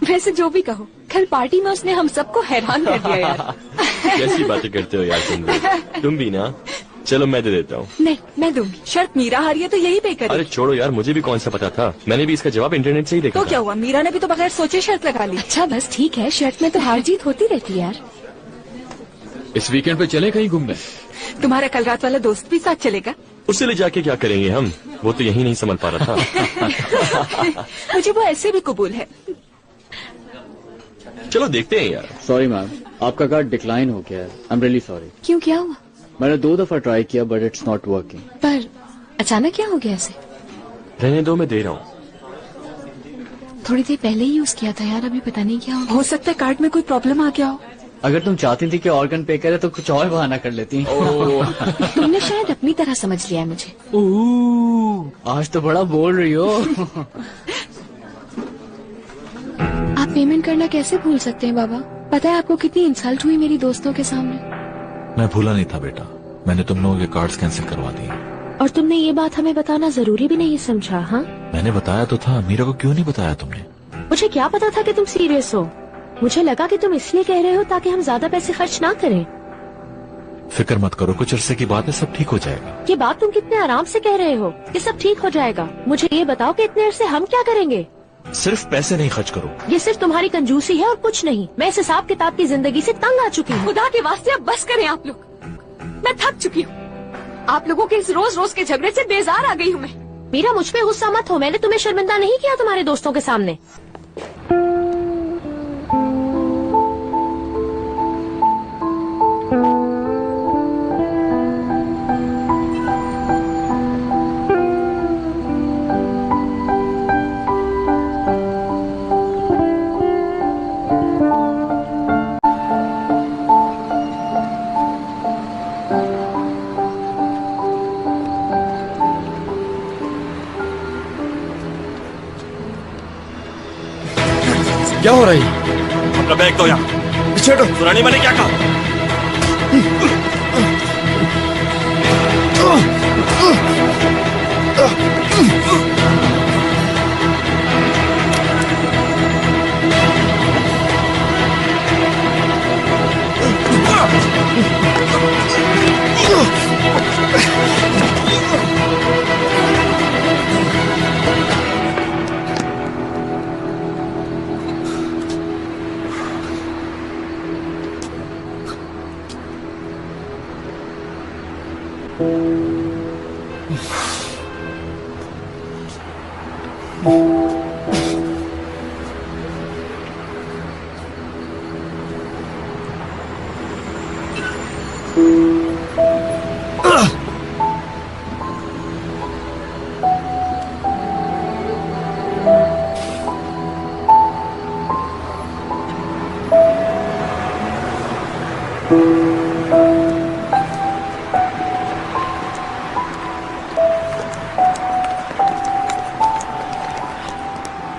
वैसे जो भी कहो, कल पार्टी में उसने हम सबको हैरान कर दिया यार। कैसी बातें करते हो यार तुम भी ना। चलो मैं दे देता हूँ। नहीं, मैं दूंगी। शर्त मीरा हारी है तो यही पे करेगी। अरे छोड़ो यार, मुझे भी कौन सा पता था, मैंने भी इसका जवाब इंटरनेट से ही देखा तो था। क्या हुआ, मीरा ने भी तो बगैर सोचे शर्त लगा ली। अच्छा बस ठीक है, शर्त में तो हार जीत होती रहती है यार। इस वीकेंड पे चले कहीं घूमने? तुम्हारा कल रात वाला दोस्त भी साथ चलेगा? उससे ले जाके क्या करेंगे हम, वो तो यही नहीं संभल पा रहा था। मुझे वो ऐसे भी कबूल है। चलो देखते हैं यार। सॉरी मैम, आपका कार्ड डिक्लाइन हो गया है। I am really sorry. क्यों, क्या हुआ? मैंने 2 दफा ट्राई किया बट इट्स नॉट वर्किंग। पर अचानक क्या हो गया ऐसे? रहने दो, मैं दे रहा हूँ। थोड़ी देर पहले ही यूज किया था यार, अभी पता नहीं क्या हो सकता है कार्ड में कोई प्रॉब्लम आ गया हो। अगर तुम चाहती थी कि ऑर्गन पे करे तो कुछ और बहाना कर लेती। तुमने शायद अपनी तरह समझ लिया है मुझे। आज तो बड़ा बोल रही हो। आप पेमेंट करना कैसे भूल सकते हैं बाबा? पता है आपको कितनी इंसल्ट हुई मेरी दोस्तों के सामने। मैं भूला नहीं था बेटा, मैंने तुम लोगों के कार्ड्स कैंसिल करवा दिए। और तुमने ये बात हमें बताना जरूरी भी नहीं समझा? हाँ, मैंने बताया तो था, मीरा को क्यों नहीं बताया तुमने? मुझे क्या पता था कि तुम सीरियस हो। मुझे लगा कि तुम इसलिए कह रहे हो ताकि हम ज्यादा पैसे खर्च ना करें। फिक्र मत करो, कुछ अरसे की बात है, सब ठीक हो जाएगा। ये बात तुम कितने आराम से कह रहे हो कि सब ठीक हो जाएगा। मुझे ये बताओ कि इतने अरसे हम क्या करेंगे? सिर्फ पैसे नहीं खर्च करो। ये सिर्फ तुम्हारी कंजूसी है और कुछ नहीं। मैं इस हिसाब किताब की जिंदगी से तंग आ चुकी हूँ। खुदा के वास्ते अब बस करें आप लोग, मैं थक चुकी हूँ। आप लोगों के इस रोज रोज के झगड़े से बेजार आ गई हूँ मैं। मीरा, मुझ पे गुस्सा मत हो, मैंने तुम्हें शर्मिंदा नहीं किया तुम्हारे दोस्तों के सामने। क्या हो रहा है? अपना बैग दो यहाँ। पीछे हटो। पुरानी मैंने क्या कहा?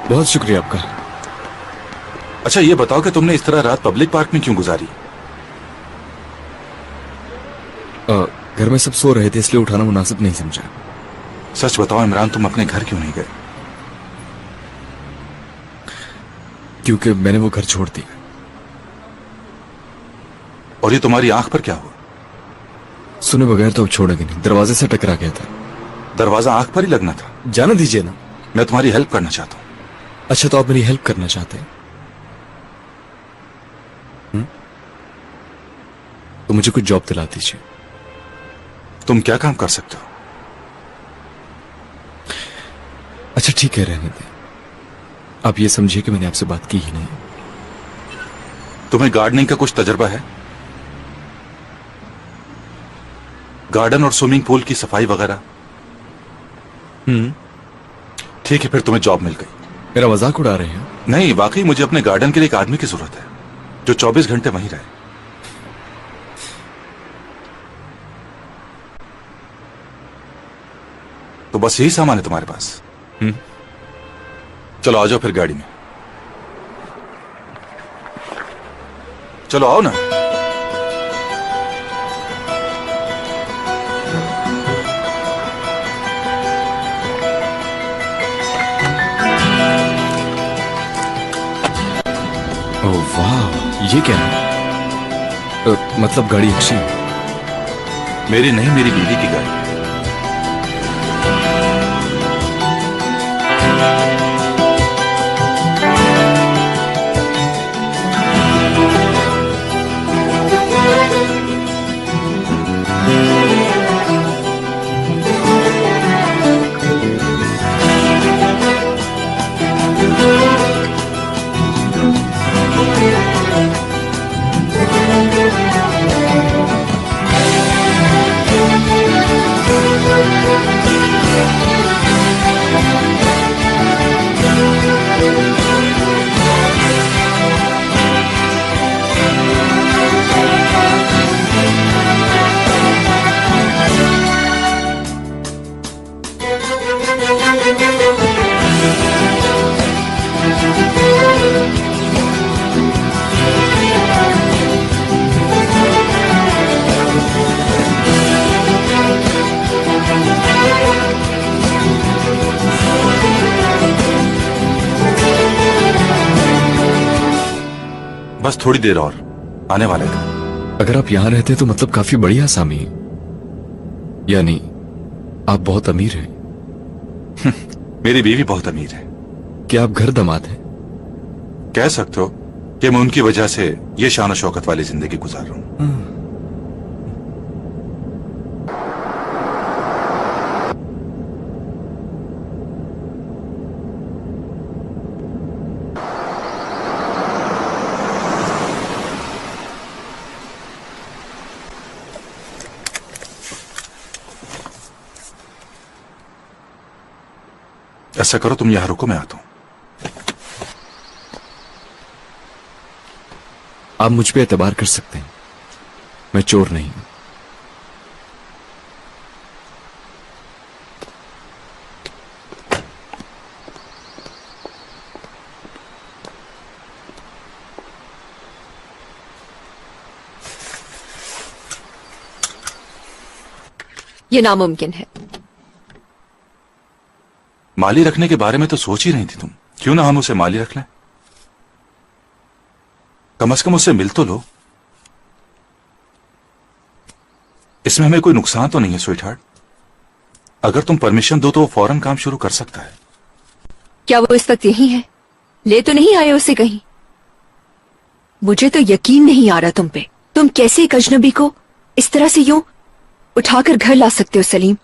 बहुत शुक्रिया आपका। अच्छा ये बताओ कि तुमने इस तरह रात पब्लिक पार्क में क्यों गुजारी? घर में सब सो रहे थे इसलिए उठाना मुनासिब नहीं समझा। सच बताओ इमरान, तुम अपने घर क्यों नहीं गए? क्योंकि मैंने वो घर छोड़ दिया। और ये तुम्हारी आंख पर क्या हुआ? सुने बगैर तो अब छोड़ेंगे नहीं, दरवाजे से टकरा गया था। दरवाजा आंख पर ही लगना था। जाने दीजिए ना। मैं तुम्हारी हेल्प करना चाहता हूँ। अच्छा तो आप मेरी हेल्प करना चाहते हैं? तो मुझे कुछ जॉब दिला दीजिए। तुम क्या काम कर सकते हो? अच्छा ठीक है, रहने दें। आप ये समझिए कि मैंने आपसे बात की ही नहीं। तुम्हें गार्डनिंग का कुछ तजुर्बा है? गार्डन और स्विमिंग पूल की सफाई वगैरह? ठीक है, फिर तुम्हें जॉब मिल गई। मेरा मजाक उड़ा रहे हैं? नहीं, वाकई मुझे अपने गार्डन के लिए एक आदमी की जरूरत है जो 24 घंटे वहीं रहे। तो बस यही सामान है तुम्हारे पास? चलो आ जाओ फिर गाड़ी में। चलो आओ ना। ओह वाह, ये क्या है? मतलब गाड़ी अच्छी है? मेरी नहीं, मेरी बीवी की गाड़ी। बस थोड़ी देर और, आने वाले थे। अगर आप यहाँ रहते तो मतलब काफी बढ़िया आसामी है। यानी आप बहुत अमीर हैं। मेरी बीवी बहुत अमीर है। क्या आप घर दामाद हैं? कह सकते हो कि मैं उनकी वजह से ये शान और शौकत वाली जिंदगी गुजार रहा हूं। ऐसा करो, तुम यहां रुको, मैं आता हूं। आप मुझ पे एतबार कर सकते हैं, मैं चोर नहीं हूं। ये नामुमकिन है। माली रखने के बारे में तो सोच ही नहीं थी तुम। क्यों ना हम उसे माली रख लें? कम से कम उससे मिल तो लो। इसमें हमें कोई नुकसान तो नहीं है स्वीट हार्ट। अगर तुम परमिशन दो तो वो फौरन काम शुरू कर सकता है। क्या वो इस वक्त यही है? ले तो नहीं आए उसे कहीं? मुझे तो यकीन नहीं आ रहा तुम पे। तुम कैसे एक अजनबी को इस तरह से यूं उठाकर घर ला सकते हो सलीम?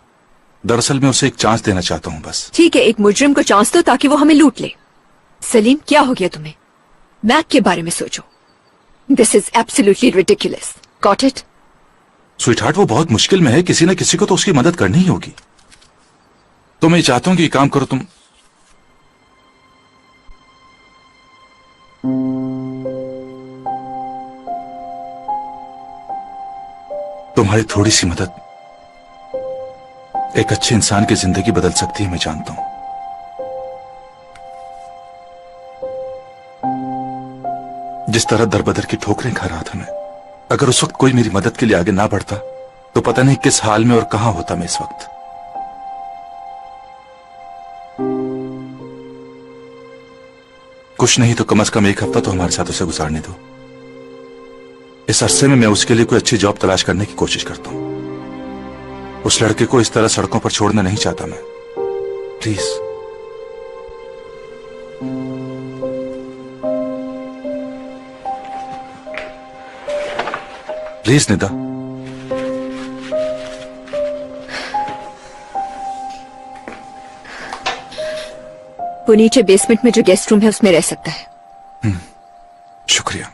दरअसल मैं उसे एक चांस देना चाहता हूं बस। ठीक है, एक मुजरिम को चांस दो ताकि वो हमें लूट ले। सलीम, क्या हो गया तुम्हें? मैक के बारे में सोचो। This is absolutely ridiculous. Got it? Sweet heart, वो बहुत मुश्किल में है, किसी न किसी को तो उसकी मदद करनी ही होगी। तो मैं चाहता हूं कि काम करो तुम। तुम्हारी थोड़ी सी मदद एक अच्छे इंसान की जिंदगी बदल सकती है, मैं जानता हूं। जिस तरह दरबदर की ठोकरें खा रहा था मैं, अगर उस वक्त कोई मेरी मदद के लिए आगे ना बढ़ता तो पता नहीं किस हाल में और कहां होता मैं इस वक्त। कुछ नहीं तो कम से कम एक हफ्ता तो हमारे साथ उसे गुजारने दो। इस अरसे में मैं उसके लिए कोई अच्छी जॉब तलाश करने की कोशिश करता हूं। उस लड़के को इस तरह सड़कों पर छोड़ना नहीं चाहता मैं। प्लीज। प्लीज निदा। वो नीचे बेसमेंट में जो गेस्ट रूम है उसमें रह सकता है। शुक्रिया।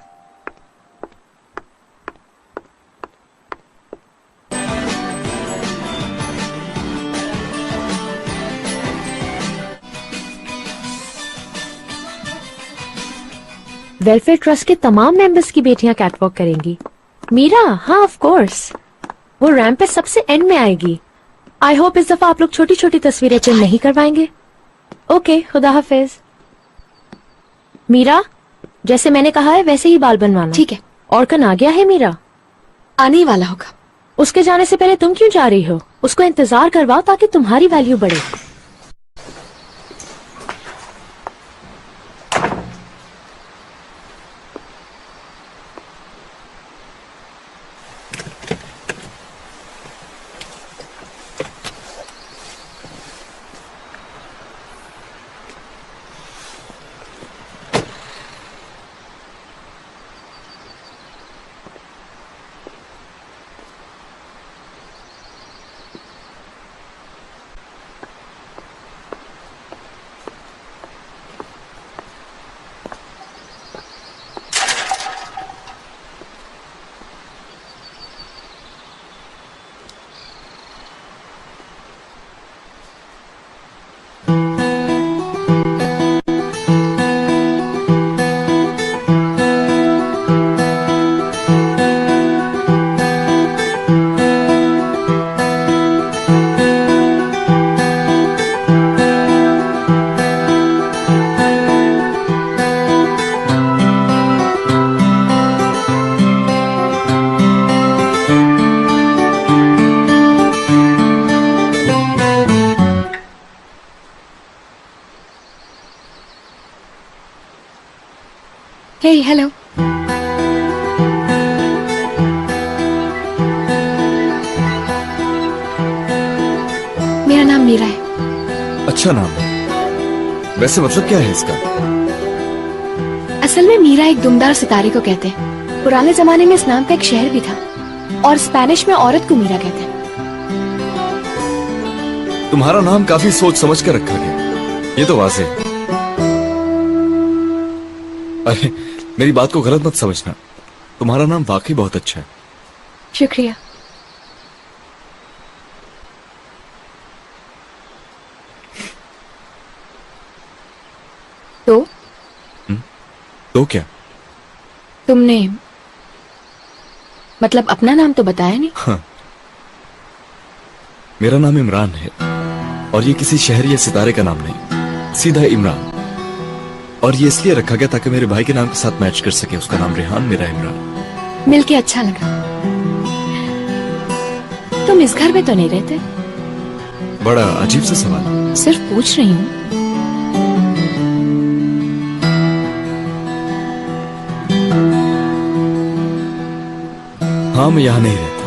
वेलफेयर ट्रस्ट के तमाम मेंबर्स की बेटियां कैटवॉक करेंगी। मीरा, हाँ ऑफ कोर्स, वो रैंप पे सबसे एंड में आएगी। आई होप इस दफा आप लोग छोटी छोटी तस्वीरें प्रिंट नहीं करवाएंगे। ओके, खुदा हाफिज। मीरा, जैसे मैंने कहा है वैसे ही बाल बनवाना। ठीक है। ऑर्कन आ गया है मीरा? आने ही वाला होगा। उसके जाने से पहले तुम क्यों जा रही हो? उसको इंतजार करवाओ ताकि तुम्हारी वैल्यू बढ़े। हे हेलो। मेरा नाम मीरा है। अच्छा नाम है। वैसे मतलब क्या है इसका? असल में मीरा एक दुमदार सितारे को कहते हैं। पुराने जमाने में इस नाम का एक शहर भी था और स्पेनिश में औरत को मीरा कहते हैं। तुम्हारा नाम काफी सोच समझ कर रखा गया, ये तो वाज़ेह है। अरे मेरी बात को गलत मत समझना, तुम्हारा नाम वाकई बहुत अच्छा है। शुक्रिया। तो क्या? तुमने मतलब अपना नाम तो बताया नहीं। हाँ, मेरा नाम इमरान है और ये किसी शहर या सितारे का नाम नहीं, सीधा इमरान। और ये इसलिए रखा गया ताकि मेरे भाई के नाम के साथ मैच कर सके। उसका नाम रेहान, मेरा इमरान। मिलके अच्छा लगा। तुम इस घर में तो नहीं रहते? बड़ा अजीब सा सवाल। सिर्फ पूछ रही हूँ। हाँ, मैं यहाँ नहीं रहता।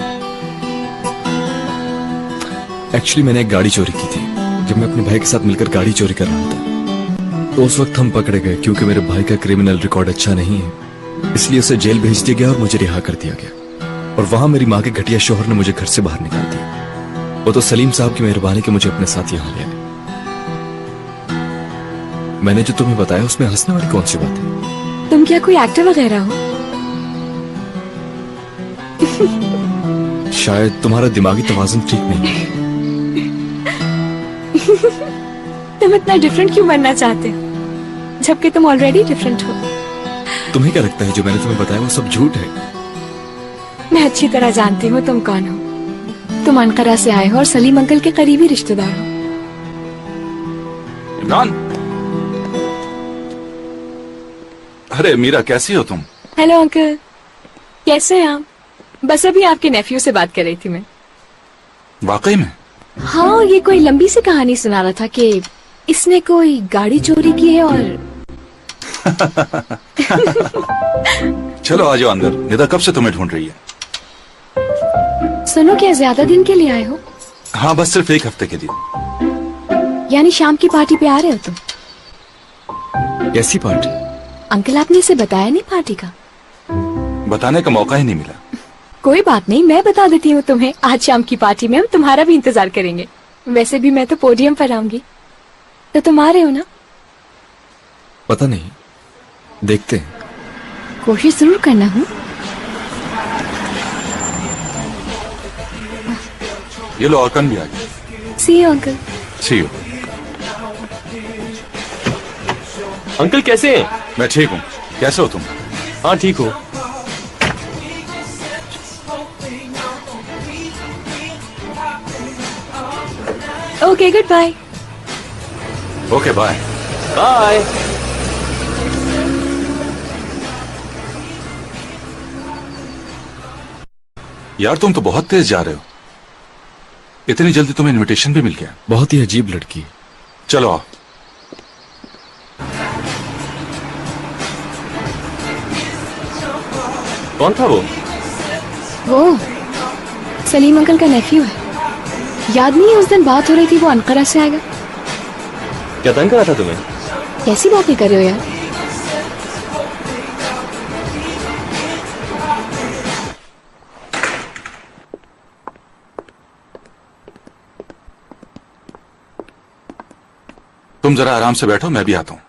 एक्चुअली मैंने एक गाड़ी चोरी की थी जब मैं अपने भाई के साथ मिलकर गाड़ी चोरी कर रहा था। तो उस वक्त हम पकड़े गए क्योंकि मेरे भाई का क्रिमिनल रिकॉर्ड अच्छा नहीं है, इसलिए उसे जेल भेज दिया गया और मुझे रिहा कर दिया गया। और वहां मेरी माँ के घटिया शौहर ने मुझे घर से बाहर निकाल दिया। वो तो सलीम साहब की मेहरबानी के मुझे अपने साथ यहाँ ले आए। मैंने जो तुम्हें बताया उसमें हंसने वाली कौन सी बात है? तुम क्या कोई एक्टर वगैरह हो? शायद तुम्हारा दिमागी तवाज़ुन ठीक नहीं है। तुम इतना डिफरेंट क्यों बनना चाहते हो जबकि तुम ऑलरेडी डिफरेंट हो? तुम्हें क्या लगता है जो मैंने तुम्हें बताया वो सब झूठ है? मैं अच्छी तरह जानती हूँ तुम कौन हो। तुम अनकरा से आए हो और सलीम अंकल के करीबी रिश्तेदार हो। इमरान, अरे मीरा कैसी हो तुम? हेलो अंकल, कैसे हैं आप? बस अभी आपके नेफ्यू से बात कर रही थी मैं। वाकई में? हाँ, ये कोई लंबी सी कहानी सुना रहा था कि इसने कोई गाड़ी चोरी की है और चलो आ जाओ अंदर, निदा कब से तुम्हें ढूंढ रही है। सुनो, क्या ज्यादा दिन के लिए आए हो? हाँ, बस सिर्फ एक हफ्ते के लिए। यानी शाम की पार्टी पे आ रहे हो तुम? कैसी पार्टी? अंकल आपने इसे बताया नहीं पार्टी का? बताने का मौका ही नहीं मिला। कोई बात नहीं, मैं बता देती हूँ तुम्हें। आज शाम की पार्टी में हम तुम्हारा भी इंतजार करेंगे। वैसे भी मैं तो पोडियम पर आऊंगी, तो तुम आ रहे हो ना? पता नहीं, देखते हैं। कोशिश जरूर करना। हूँ ये लो, औरकन भी आ गई। See you uncle. See you. Uncle कैसे हैं? मैं ठीक हूँ, कैसे हो तुम? हाँ ठीक हो। Okay, good bye. Okay bye. Bye. यार तुम तो बहुत तेज जा रहे हो। इतनी जल्दी तुम्हें इनविटेशन भी मिल गया? बहुत ही अजीब लड़की है। चलो आओ। कौन था वो? वो सलीम अंकल का नेफ्यू है। याद नहीं है उस दिन बात हो रही थी वो अनकरा से आएगा? क्या तंग करा था तुम्हें? कैसी बातें कर रहे हो यार? तुम जरा आराम से बैठो, मैं भी आता हूँ।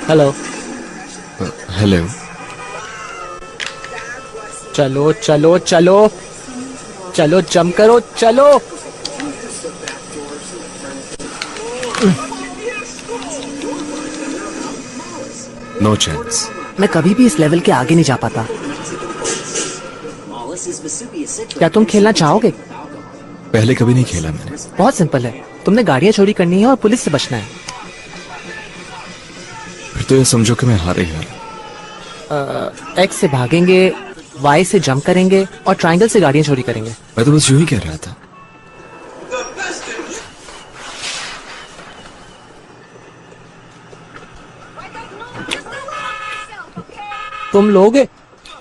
हेलो। हेलो। चलो चलो चलो चलो, जम करो, चलो। No chance. मैं कभी भी इस लेवल के आगे नहीं जा पाता। क्या तुम खेलना चाहोगे? पहले कभी नहीं खेला मैंने। बहुत सिंपल है, तुमने गाड़ियां चोरी करनी है और पुलिस से बचना है। फिर तो ये समझो कि मैं हारे ही एक्स से भागेंगे, वाई से जंप करेंगे और ट्रायंगल से गाड़ियां चोरी करेंगे। मैं तो बस यूं ही कह रहा था। तुम लोगे?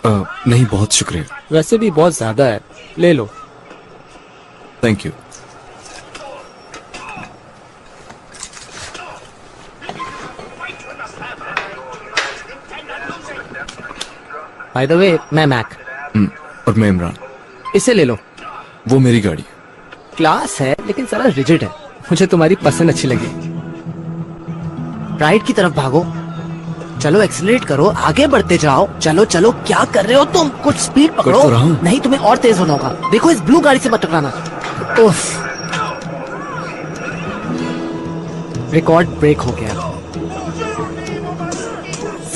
नहीं, बहुत शुक्रिया। वैसे भी बहुत ज्यादा है, ले लो। Thank you. By the way, मैं मैक। और मैं इमरान। इसे ले लो। वो मेरी गाड़ी है। क्लास है लेकिन जरा रिजिड है। मुझे तुम्हारी पसंद अच्छी लगी। राइट की तरफ भागो। चलो, एक्सीलरेट करो, आगे बढ़ते जाओ। चलो चलो, क्या कर रहे हो तुम? कुछ स्पीड पकड़ो। तो रहा हूं। नहीं, तुम्हें और तेज होना होगा। देखो, इस ब्लू गाड़ी से मत टकराना। उफ, रिकॉर्ड ब्रेक हो गया।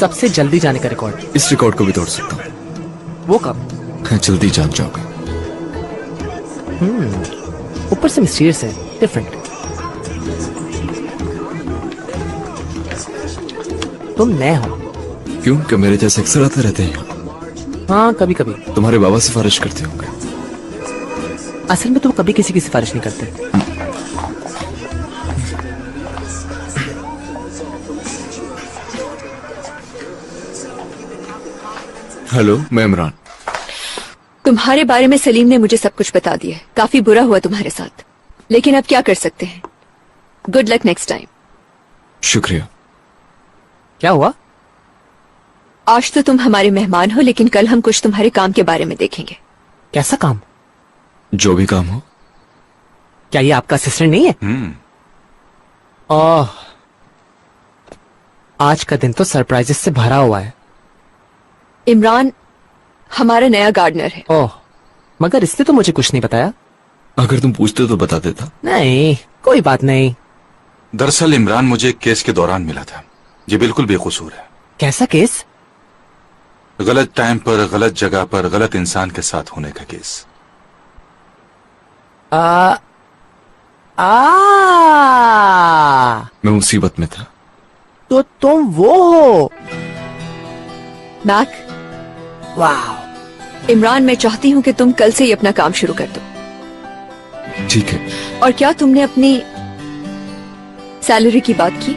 सबसे जल्दी जाने का रिकॉर्ड। इस रिकॉर्ड को भी तोड़ सकता हूँ। वो कब? जल्दी जान जाओगे। ऊपर से मिस्टीरियस है, डिफरेंट। तुम नए हो। क्यों? क्या मेरे जैसे अक्सर आते रहते हैं यहाँ? हाँ, कभी कभी। तुम्हारे बाबा सिफारिश करते होंगे। असल में तुम कभी किसी की सिफारिश नहीं करते। हेलो, मैं इमरान। तुम्हारे बारे में सलीम ने मुझे सब कुछ बता दिया है। काफी बुरा हुआ तुम्हारे साथ, लेकिन अब क्या कर सकते हैं। Good luck next time. शुक्रिया। क्या हुआ? आज तो तुम हमारे मेहमान हो, लेकिन कल हम कुछ तुम्हारे काम के बारे में देखेंगे। कैसा काम? जो भी काम हो। क्या ये आपका असिस्टेंट नहीं है? ओह, आज का दिन तो सरप्राइजेस से भरा हुआ है। इमरान हमारा नया गार्डनर है। ओह, मगर इसने तो मुझे कुछ नहीं बताया। अगर तुम पूछते तो बता देता। नहीं, कोई बात नहीं। दरअसल इमरान मुझे एक केस के दौरान मिला था। ये बिल्कुल बेकसूर है। कैसा केस? गलत टाइम पर, गलत जगह पर, गलत इंसान के साथ होने का केस। मैं मुसीबत में था। तो तुम वो हो? मैक, वाह। इमरान, मैं चाहती हूँ कि तुम कल से ही अपना काम शुरू कर दो। ठीक है। और क्या तुमने अपनी सैलरी की बात की?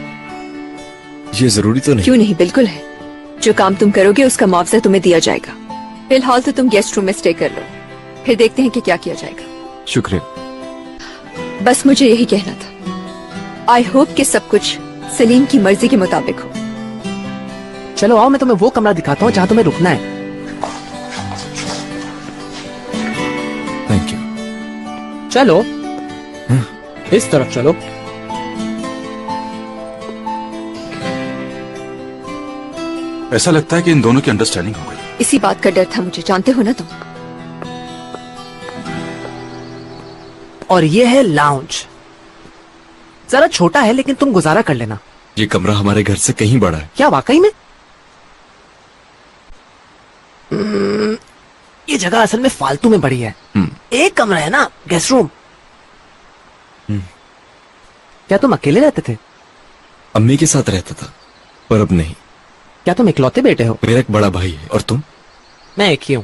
ये जरूरी तो नहीं। क्यों नहीं, बिल्कुल है। जो काम तुम करोगे उसका मुआवजा तुम्हें दिया जाएगा। फिलहाल तो तुम गेस्ट रूम में स्टे कर लो, फिर देखते हैं कि क्या किया जाएगा। शुक्रिया। बस मुझे यही कहना था। आई होप कि सब कुछ सलीम की मर्जी के मुताबिक हो। चलो आओ, मैं तुम्हें वो कमरा दिखाता हूँ जहाँ तुम्हें रुकना है। Thank you. चलो, इस तरफ चलो। ऐसा लगता है कि इन दोनों की अंडरस्टैंडिंग हो गई। इसी बात का डर था मुझे, जानते हो ना तुम। और ये है लाउंज। जरा छोटा है लेकिन तुम गुजारा कर लेना। ये कमरा हमारे घर से कहीं बड़ा है। क्या वाकई में? ये जगह असल में फालतू में बड़ी है। एक कमरा है ना, गेस्ट रूम। क्या तुम अकेले रहते थे? अम्मी के साथ रहता था, पर अब नहीं। क्या तुम इकलौते बेटे हो? मेरा एक बड़ा भाई है। और तुम? मैं एक ही हूं।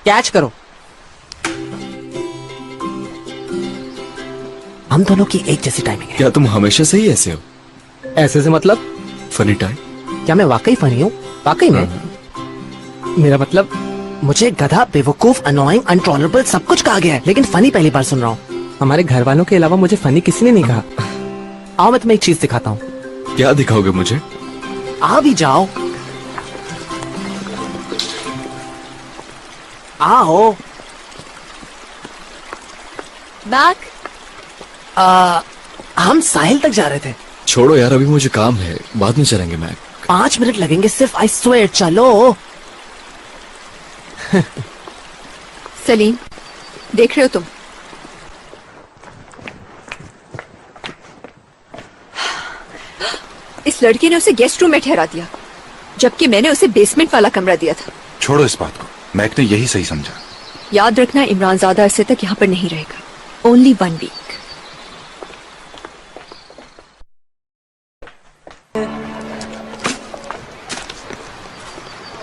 कैच करो। हम दोनों की एक जैसी टाइमिंग है। क्या तुम हमेशा से ही ऐसे हो? ऐसे से मतलब? Funny time. क्या मैं वाकई फनी हूँ? वाकई में? मेरा मतलब, मुझे गधा, बेवकूफ, अनोइंग, अनटॉलरेबल सब कुछ कहा गया है, लेकिन फनी पहली बार सुन रहा हूँ। हमारे घर वालों के अलावा मुझे फनी किसी ने नहीं कहा। आओ मैं तुम्हें एक चीज दिखाता हूँ। क्या दिखाओगे मुझे? आ भी जाओ। आओ। बैक। हम साहिल तक जा रहे थे। छोड़ो यार, अभी मुझे काम है, बाद में चलेंगे मैक। 5 मिनट लगेंगे सिर्फ, आई स्वेयर। चलो। सलीम, देख रहे हो तुम? इस लड़के ने उसे गेस्ट रूम में ठहरा दिया, जबकि मैंने उसे बेसमेंट वाला कमरा दिया था। छोड़ो इस बात को, मैक ने यही सही समझा। याद रखना, इमरान ज्यादा अरसे तक यहाँ पर नहीं रहेगा। Only 1 week.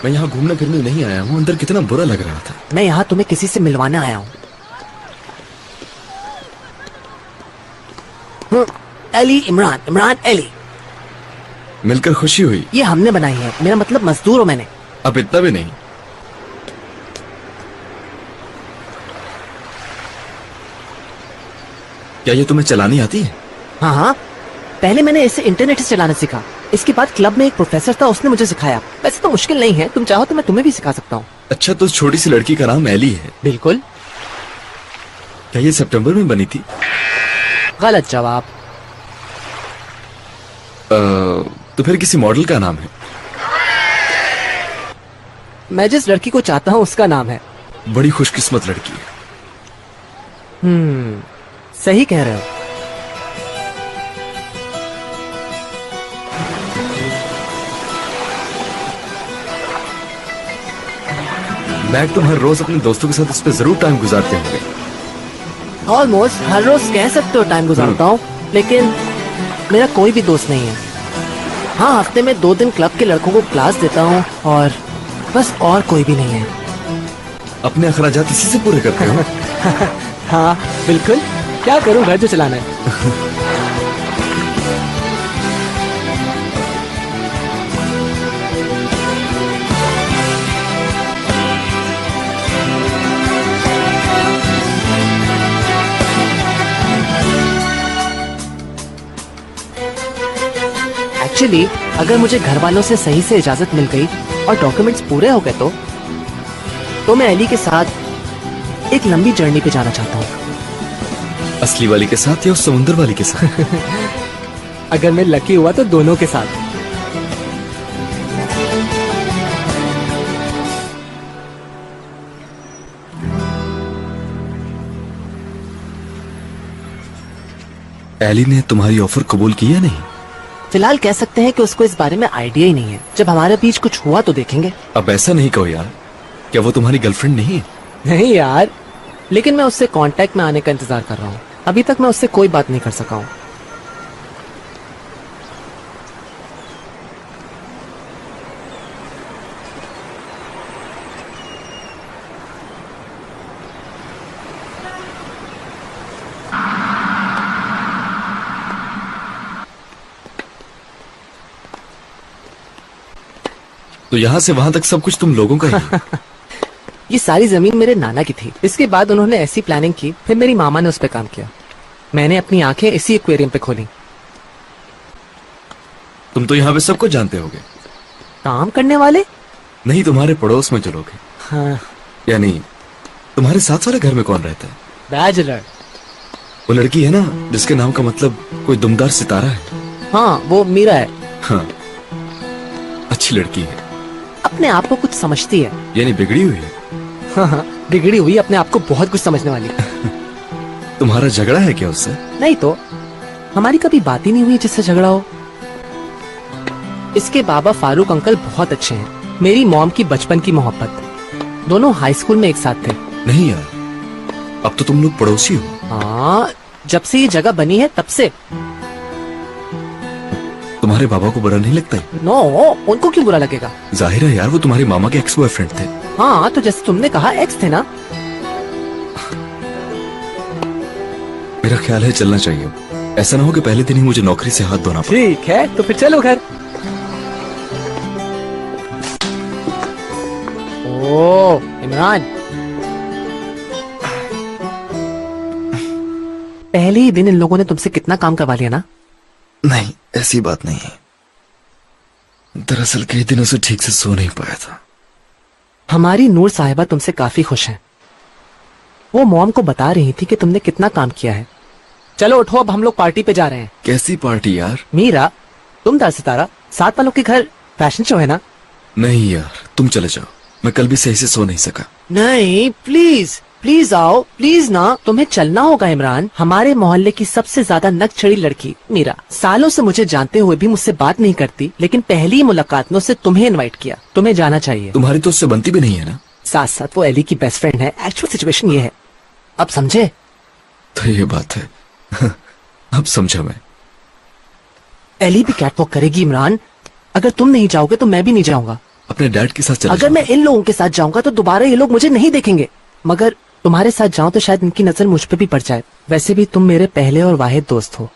मैं यहाँ घूमने फिरने नहीं आया हूँ, अंदर कितना बुरा लग रहा था। मैं यहाँ तुम्हें किसी से मिलवाने आया हूँ। एली, इमरान, इमरान एली। मिलकर खुशी हुई। ये हमने बनाई है, मेरा मतलब मजदूर हो मैंने। अब इतना भी नहीं। क्या ये तुम्हें चलानी आती है? हाँ हाँ, पहले मैंने इसे इंटरनेट से चलाना सीखा। इसके बाद क्लब में एक प्रोफेसर था, उसने मुझे सिखाया। वैसे तो मुश्किल नहीं है, तुम चाहो तो मैं तुम्हें भी सिखा सकता हूँ। अच्छा, तो उस छोटी सी लड़की का नाम एली है? बिल्कुल। क्या ये सितंबर में बनी थी? गलत जवाब। तो फिर किसी मॉडल का नाम है? मैं जिस लड़की को चाहता हूँ उसका नाम है। बड़ी खुशकिस्मत लड़की है। सही कह रहे हो। मैक, तुम हर रोज अपने दोस्तों के साथ इस पे जरूर टाइम गुजारते होंगे। ऑलमोस्ट हर रोज कह सकते हो टाइम गुजारता हूँ, लेकिन मेरा कोई भी दोस्त नहीं है। हाँ, हफ्ते में 2 दिन क्लब के लड़कों को क्लास देता हूँ और बस, और कोई भी नहीं है। अपने अखराजात इसी से पूरे करते हो? हाँ बिल्कुल, क्या करूँ, घर जो चलाना है। एक्चुअली अगर मुझे घर वालों से सही से इजाजत मिल गई और डॉक्यूमेंट्स पूरे हो गए तो मैं एली के साथ एक लंबी जर्नी पे जाना चाहता हूँ। असली वाली के साथ या उस समुंदर वाली के साथ? अगर मैं लकी हुआ तो दोनों के साथ। एली ने तुम्हारी ऑफर कबूल की या नहीं? फिलहाल कह सकते हैं कि उसको इस बारे में आइडिया ही नहीं है। जब हमारे बीच कुछ हुआ तो देखेंगे। अब ऐसा नहीं कहो यार, क्या वो तुम्हारी गर्लफ्रेंड नहीं है? नहीं यार, लेकिन मैं उससे कांटेक्ट में आने का इंतजार कर रहा हूँ। अभी तक मैं उससे कोई बात नहीं कर सका हूँ। तो यहाँ से वहां तक सब कुछ तुम लोगों का ही है? ये सारी जमीन मेरे नाना की थी। इसके बाद उन्होंने ऐसी प्लानिंग की, फिर मेरी मामा ने उस पर काम किया। मैंने अपनी आंखें इसी एक्वेरियम पे खोली। तुम तो यहाँ पे सबको जानते होगे। काम करने वाले? नहीं, तुम्हारे पड़ोस में जो लोग हैं। हाँ। यानी तुम्हारे साथ वाले घर में कौन रहता है? बैचलर। वो लड़की है ना जिसके नाम का मतलब कोई दुमदार सितारा है? हाँ, वो मीरा है। हाँ, अच्छी लड़की है। अपने आप को कुछ समझती है। यानी बिगड़ी हुई है? हाँ, बिगड़ी हुई, अपने आप को बहुत कुछ समझने वाली। तुम्हारा झगड़ा है क्या उससे? नहीं तो, हमारी कभी बात ही नहीं हुई जिससे झगड़ा हो। इसके बाबा फारूक अंकल बहुत अच्छे हैं। मेरी मॉम की बचपन की मोहब्बत, दोनों हाई स्कूल में एक साथ थे। नहीं यार, अब तो तुम लोग पड़ोसी हो। हाँ, जब से ये जगह बनी है तब से। तुम्हारे बाबा को बुरा नहीं लगता है? नो, उनको क्यों बुरा लगेगा? जाहिर है यार, वो तुम्हारी मामा के एक्स बॉयफ्रेंड थे। हाँ, तो जैसे तुमने कहा एक्स थे ना। मेरा ख्याल है चलना चाहिए। ऐसा ना हो कि पहले दिन ही मुझे नौकरी से हाथ धोना पड़े। ठीक है, तो फिर चलो घर। ओ इमरान, पहले ही दिन इन लोगों ने तुमसे कितना काम करवा लिया ना। नहीं, ऐसी बात नहीं है। दरअसल कई दिनों से ठीक से सो नहीं पाया था। हमारी नूर साहिबा तुमसे काफी खुश हैं। वो मॉम को बता रही थी कि तुमने कितना काम किया है। चलो उठो, अब हम लोग पार्टी पे जा रहे हैं। कैसी पार्टी यार? मीरा, तुम दार सितारा, साथ वालों के घर फैशन शो है ना? नहीं यार, तुम चले जाओ, मैं कल भी सही से सो नहीं सका। नहीं, प्लीज प्लीज आओ, प्लीज ना। तुम्हें चलना होगा इमरान। हमारे मोहल्ले की सबसे ज्यादा नकचढ़ी लड़की मीरा सालों से मुझे जानते हुए भी मुझसे बात नहीं करती, लेकिन पहली मुलाकात में उससे तुम्हें इनवाइट किया। तुम्हें जाना चाहिए। तुम्हारी तो उससे बनती भी नहीं है ना? साथ साथ वो एली की बेस्ट फ्रेंड है। एक्चुअल सिचुएशन ये है, अब समझे? तो ये बात है। अब समझा मैं। एली भी कैटवॉक करेगी इमरान। अगर तुम नहीं जाओगे तो मैं भी नहीं जाऊंगा। अपने डैड के साथ चले अगर जाओ। मैं इन लोगों के साथ जाऊंगा तो दोबारा ये लोग मुझे नहीं देखेंगे, मगर तुम्हारे साथ जाऊं तो शायद इनकी नजर मुझ पे भी पड़ जाए। वैसे भी तुम मेरे पहले और वाहिद दोस्त हो।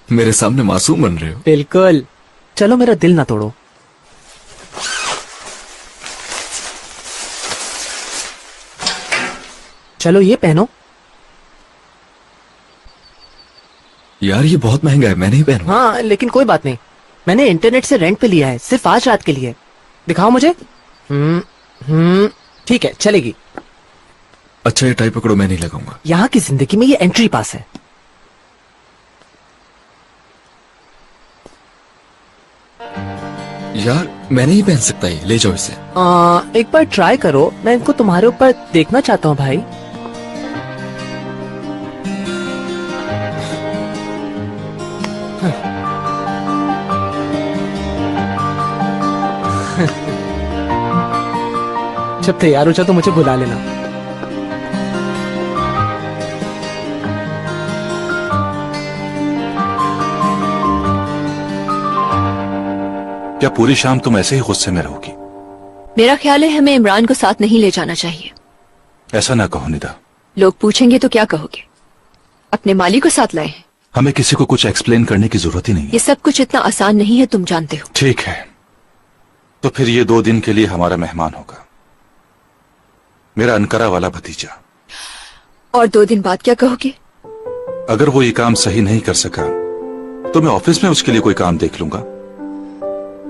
मेरे सामने मासूम बन रहे हो। बिल्कुल। चलो मेरा दिल ना तोड़ो। चलो ये पहनो। यार ये बहुत महंगा है, मैं नहीं पहनूंगा। हाँ लेकिन कोई बात नहीं, मैंने इंटरनेट से रेंट पे लिया है, सिर्फ आज रात के लिए। दिखाओ मुझे। ठीक है, चलेगी। अच्छा ये टाई पकड़ो, मैं नहीं लगाऊंगा। यहाँ की जिंदगी में ये एंट्री पास है। यार मैं नहीं पहन सकता, ये ले जाओ इसे। एक बार ट्राई करो, मैं इनको तुम्हारे ऊपर देखना चाहता हूँ भाई। जब तैयार हो जाओ तो मुझे बुला लेना। क्या पूरी शाम तुम ऐसे ही गुस्से में रहोगी? मेरा ख्याल है हमें इमरान को साथ नहीं ले जाना चाहिए। ऐसा ना कहो निदा। लोग पूछेंगे तो क्या कहोगे? अपने माली को साथ लाए हैं। हमें किसी को कुछ एक्सप्लेन करने की जरूरत ही नहीं है। ये सब कुछ इतना आसान नहीं है, तुम जानते हो। ठीक है, तो फिर ये 2 दिन के लिए हमारा मेहमान होगा, मेरा अनकरा वाला भतीजा। और 2 दिन बाद क्या कहोगे? अगर वो ये काम सही नहीं कर सका तो मैं ऑफिस में उसके लिए कोई काम देख लूंगा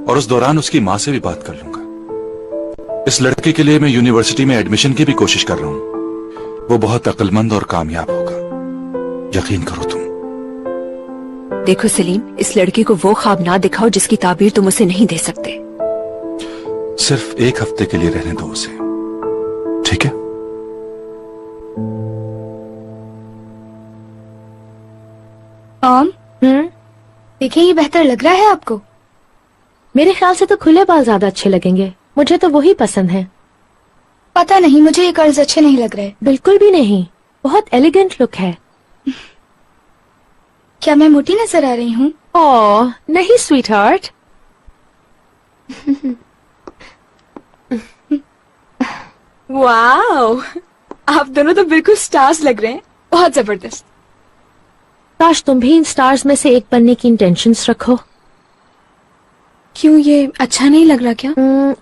और उस दौरान उसकी मां से भी बात कर लूंगा। इस लड़के के लिए मैं यूनिवर्सिटी में एडमिशन की भी कोशिश कर रहा हूं। वो बहुत अक्लमंद और कामयाब होगा, यकीन करो तुम। देखो सलीम, इस लड़के को वो ख्वाब ना दिखाओ जिसकी ताबीर तुम उसे नहीं दे सकते। सिर्फ 1 हफ्ते के लिए रहने दो उसे, ठीक है? देखिए, ये बेहतर लग रहा है आपको? मेरे ख्याल से तो खुले बाल ज्यादा अच्छे लगेंगे। मुझे तो वही पसंद है। पता नहीं, मुझे ये कर्ल्स अच्छे नहीं लग रहे। बिल्कुल भी नहीं, बहुत एलिगेंट लुक है। क्या मैं मोटी नजर आ रही हूँ? ओह नहीं स्वीट हार्ट। वाओ, आप दोनों तो बिल्कुल स्टार्स लग रहे हैं। बहुत जबरदस्त। काश तुम भी इन स्टार्स में से एक बनने की इंटेंशंस रखो। क्यों, ये अच्छा नहीं लग रहा क्या?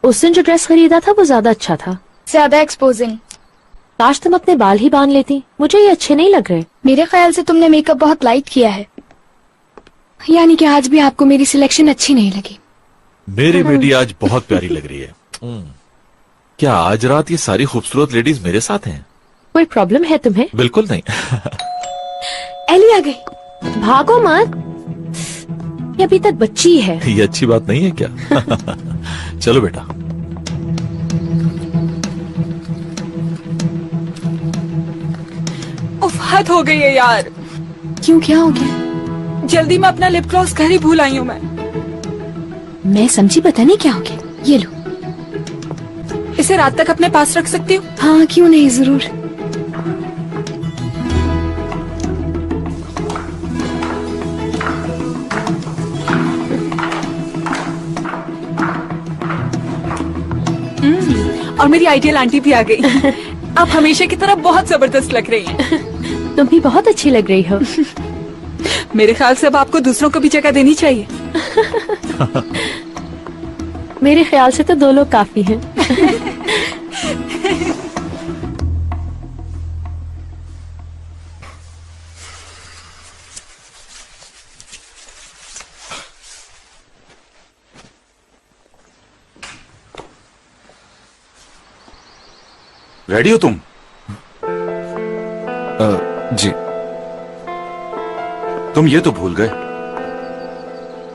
उस दिन जो ड्रेस खरीदा था वो ज्यादा अच्छा था। ज्यादा एक्सपोजिंग। काश तुम अपने बाल ही बांध लेती। मुझे ये अच्छे नहीं लग रहे। मेरे ख्याल से तुमने मेकअप बहुत लाइट किया है, यानी कि आज भी आपको मेरी सिलेक्शन अच्छी नहीं लगी। मेरी बेटी आज बहुत प्यारी लग रही है। क्या आज रात ये सारी खूबसूरत लेडीज मेरे साथ हैं? कोई प्रॉब्लम है तुम्हें? बिल्कुल नहीं। एली आ गई। भागो मत, ये अभी तक बच्ची है। ये अच्छी बात नहीं है क्या? चलो बेटा। उफ, हद हो गई है यार। क्यों, क्या हो गया? जल्दी में अपना लिप ग्लॉस घर ही भूल आई हूँ मैं समझी, पता नहीं क्या हो गया। ये लो। इसे रात तक अपने पास रख सकती हूँ? हाँ क्यों नहीं, जरूर। और मेरी आइडियल आंटी भी आ गई। आप हमेशा की तरह बहुत जबरदस्त लग रही हैं। तुम भी बहुत अच्छी लग रही हो। मेरे ख्याल से अब आपको दूसरों को भी जगह देनी चाहिए। मेरे ख्याल से तो 2 लोग काफी हैं। रेडी हो तुम? जी। तुम ये तो भूल गए,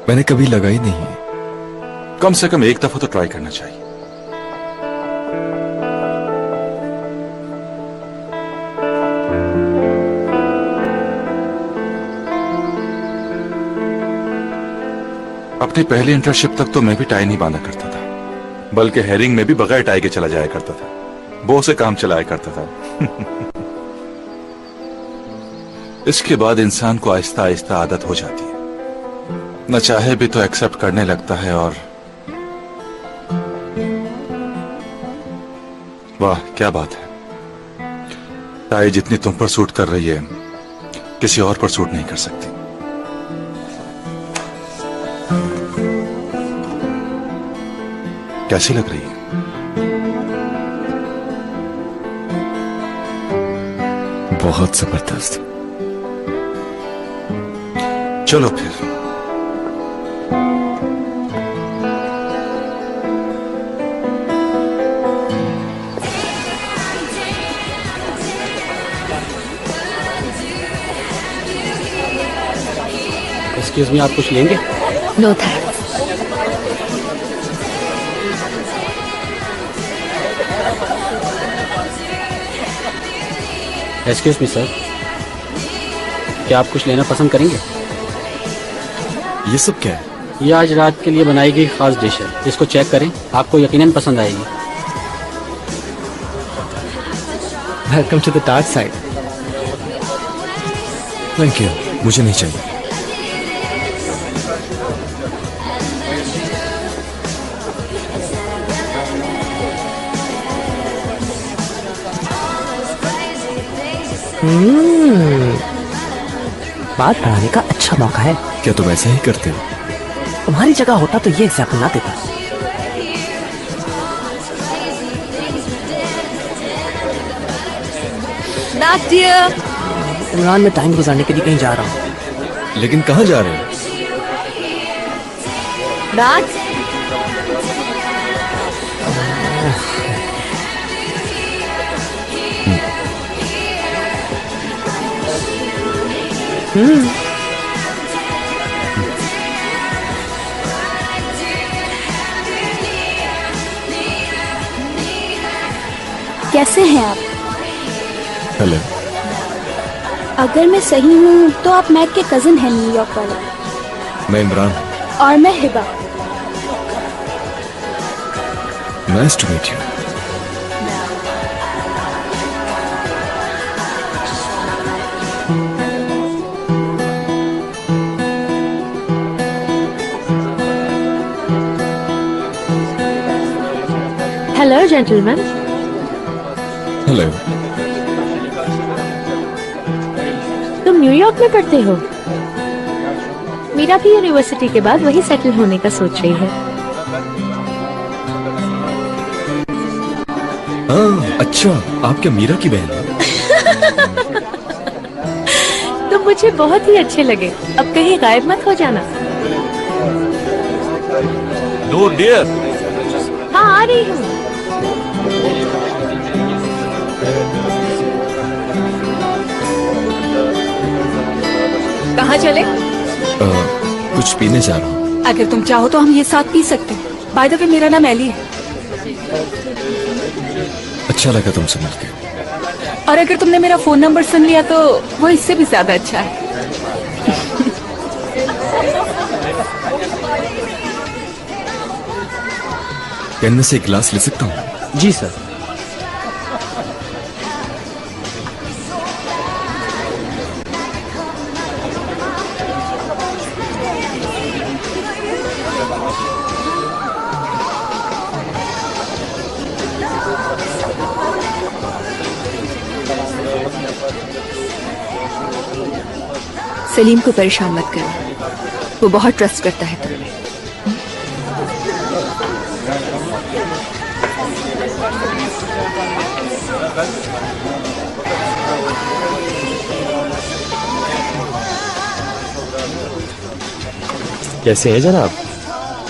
मैंने कभी लगाई नहीं है। कम से कम एक दफा तो ट्राई करना चाहिए। अपनी पहली इंटर्नशिप तक तो मैं भी टाई नहीं बांधा करता था, बल्कि हेरिंग में भी बगैर टाई के चला जाया करता था, बो से काम चलाया करता था। इसके बाद इंसान को आहिस्ता आहिस्ता आदत हो जाती है, न चाहे भी तो एक्सेप्ट करने लगता है। और वाह क्या बात है, टाई जितनी तुम पर सूट कर रही है किसी और पर सूट नहीं कर सकती। कैसी लग रही है? बहुत जबरदस्त। चलो फिर। एक्सक्यूज मी, आप कुछ लेंगे? No thanks. Excuse me sir, क्या आप कुछ लेना पसंद करेंगे? ये सब क्या है? ये आज रात के लिए बनाई गई खास डिश है, इसको चेक करें, आपको यकीनन पसंद आएगी। Welcome to the dark side. Thank you, मुझे नहीं चाहिए। बात बढ़ाने का अच्छा मौका है। क्या तुम ऐसा ही करते हो? तुम्हारी जगह होता तो ये एग्जाम्पल ना देता। इमरान, में टाइम गुजारने के लिए कहीं जा रहा हूँ। लेकिन कहाँ जा रहे हो? राज, कैसे हैं आप? हेलो। अगर मैं सही हूँ तो आप मैक के कजिन हैं, न्यूयॉर्क वाले। मैं इमरान। और मैं Hiba. Nice to meet you. Hello gentleman. Hello. तुम न्यूयॉर्क में पढ़ते हो? मीरा भी यूनिवर्सिटी के बाद वही सेटल होने का सोच रही है। हाँ, अच्छा, आप क्या मीरा की बहन हैं? तुम मुझे बहुत ही अच्छे लगे, अब कहीं गायब मत हो जाना। No dear. हाँ, आ रही हूँ। कहाँ चले? कुछ पीने जा रहा हूँ। अगर तुम चाहो तो हम ये साथ पी सकते हैं। बाय द वे, मेरा नाम एली है। अच्छा लगा तुमसे मिलके। और अगर तुमने मेरा फोन नंबर सुन लिया तो वो इससे भी ज्यादा अच्छा है। क्या इनमें से एक गिलास ले सकता हूँ? जी सर। सलीम को परेशान मत करो, वो बहुत ट्रस्ट करता है तुम्हें। कैसे हैं जनाब?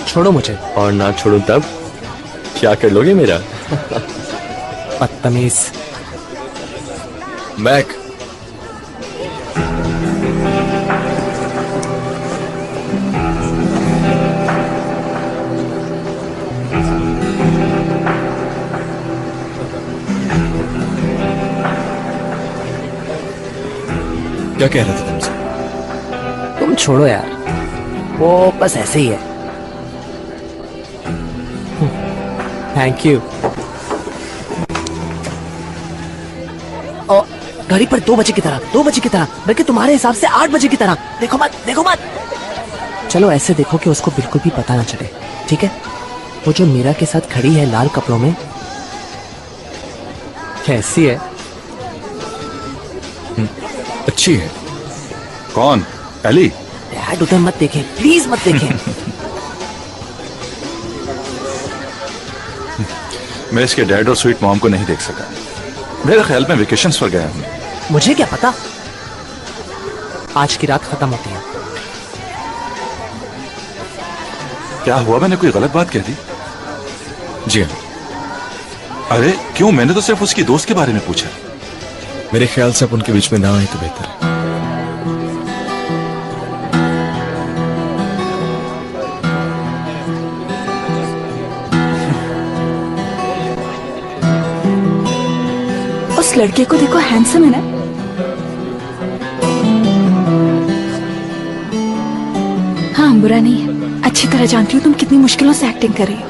छोड़ो मुझे। और ना छोड़ूं तब क्या कर लोगे मेरा? बदतमीज। मैक, क्या कह रहा था तुमसे? तुम छोड़ो यार, वो बस ऐसे ही है। Thank you. घड़ी पर 2 बजे की तरह, 2 बजे की तरह, बल्कि तुम्हारे हिसाब से 8 बजे की तरह। देखो मत, देखो मत। चलो ऐसे देखो कि उसको बिल्कुल भी पता ना चले, ठीक है? वो जो मीरा के साथ खड़ी है लाल कपड़ों में, कैसी है? अच्छी है। कौन? एली? डैड उधर मत देखें, प्लीज मत देखें। मैं इसके डैड और स्वीट मॉम को नहीं देख सका। मेरे ख्याल में वेकेशंस पर गया हूं। मुझे क्या पता, आज की रात खत्म होती है। क्या हुआ, मैंने कोई गलत बात कह दी? जी हाँ। अरे क्यों, मैंने तो सिर्फ उसकी दोस्त के बारे में पूछा। मेरे ख्याल से आप उनके बीच में ना आए तो बेहतर है। उस लड़के को देखो, हैंडसम है ना? हाँ, बुरा नहीं है। अच्छी तरह जानती हूँ तुम कितनी मुश्किलों से एक्टिंग कर रही हो।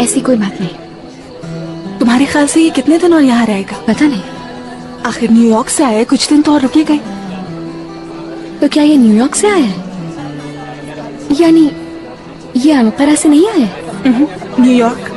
ऐसी कोई बात नहीं। तुम्हारे ख्याल से ये कितने दिन और यहाँ रहेगा? पता नहीं। आखिर न्यूयॉर्क से आया है, कुछ दिन तो और रुकेगा ही। तो क्या ये न्यूयॉर्क से आया है? यानी ये अनकरा से नहीं आया है? न्यूयॉर्क।